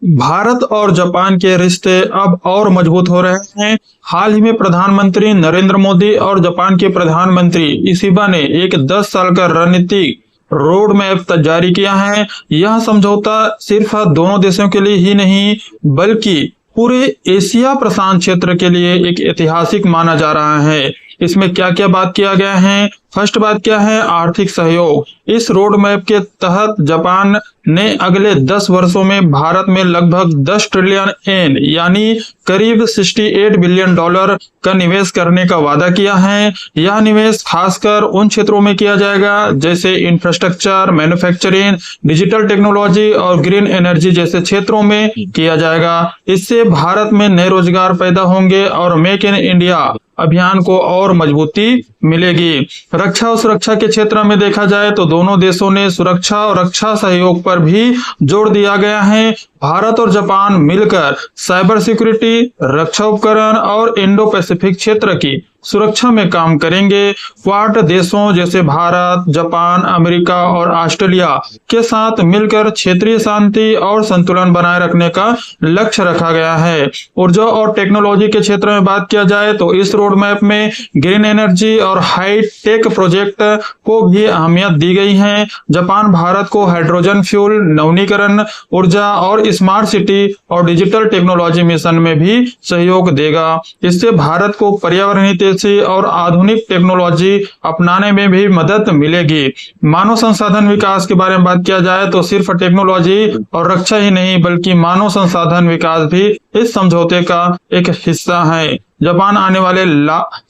भारत और जापान के रिश्ते अब और मजबूत हो रहे हैं। हाल ही में प्रधानमंत्री नरेंद्र मोदी और जापान के प्रधानमंत्री इशिबा ने एक 10 साल का रणनीतिक रोड मैप जारी किया है। यह समझौता सिर्फ दोनों देशों के लिए ही नहीं बल्कि पूरे एशिया प्रशांत क्षेत्र के लिए एक ऐतिहासिक माना जा रहा है। इसमें क्या क्या बात किया गया है? फर्स्ट बात क्या है? आर्थिक सहयोग। इस रोड मैप के तहत जापान ने अगले 10 वर्षों में भारत में लगभग 10 ट्रिलियन येन यानी करीब 68 बिलियन डॉलर का निवेश करने का वादा किया है। यह निवेश खासकर उन क्षेत्रों में किया जाएगा जैसे इंफ्रास्ट्रक्चर, मैन्युफैक्चरिंग, डिजिटल टेक्नोलॉजी और ग्रीन एनर्जी जैसे क्षेत्रों में किया जाएगा। इससे भारत में नए रोजगार पैदा होंगे और मेक इन इंडिया अभियान को और मजबूती मिलेगी। रक्षा और सुरक्षा के क्षेत्र में देखा जाए तो दोनों देशों ने सुरक्षा और रक्षा सहयोग पर भी जोर दिया गया है। भारत और जापान मिलकर साइबर सिक्योरिटी, रक्षा उपकरण और इंडो पैसिफिक क्षेत्र की सुरक्षा में काम करेंगे। क्वाड देशों जैसे भारत, जापान, अमेरिका और ऑस्ट्रेलिया के साथ मिलकर क्षेत्रीय शांति और संतुलन बनाए रखने का लक्ष्य रखा गया है। ऊर्जा और टेक्नोलॉजी के क्षेत्र में बात किया जाए तो इस रोड मैप में ग्रीन एनर्जी और हाई टेक प्रोजेक्ट को भी अहमियत दी गई है। जापान भारत को हाइड्रोजन फ्यूल, नवीनीकरण ऊर्जा और स्मार्ट सिटी और डिजिटल टेक्नोलॉजी मिशन में भी सहयोग देगा। इससे भारत को पर्यावरणीय और आधुनिक टेक्नोलॉजी अपनाने में भी मदद मिलेगी। मानव संसाधन विकास के बारे में बात किया जाए तो सिर्फ टेक्नोलॉजी और रक्षा ही नहीं बल्कि मानव संसाधन विकास भी इस समझौते का एक हिस्सा है। जापान आने वाले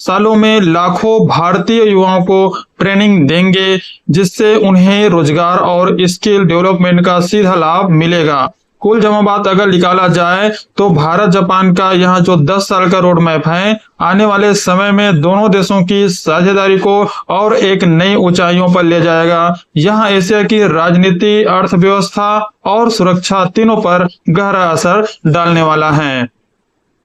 सालों में लाखों भारतीय युवाओं को ट्रेनिंग देंगे जिससे उन्हें रोजगार और स्किल डेवलपमेंट का सीधा लाभ मिलेगा। कुल जमा बात अगर निकाला जाए तो भारत जापान का यह जो 10 साल का रोड मैप है आने वाले समय में दोनों देशों की साझेदारी को और एक नई ऊंचाइयों पर ले जाएगा। यह एशिया की राजनीति, अर्थव्यवस्था और सुरक्षा तीनों पर गहरा असर डालने वाला है।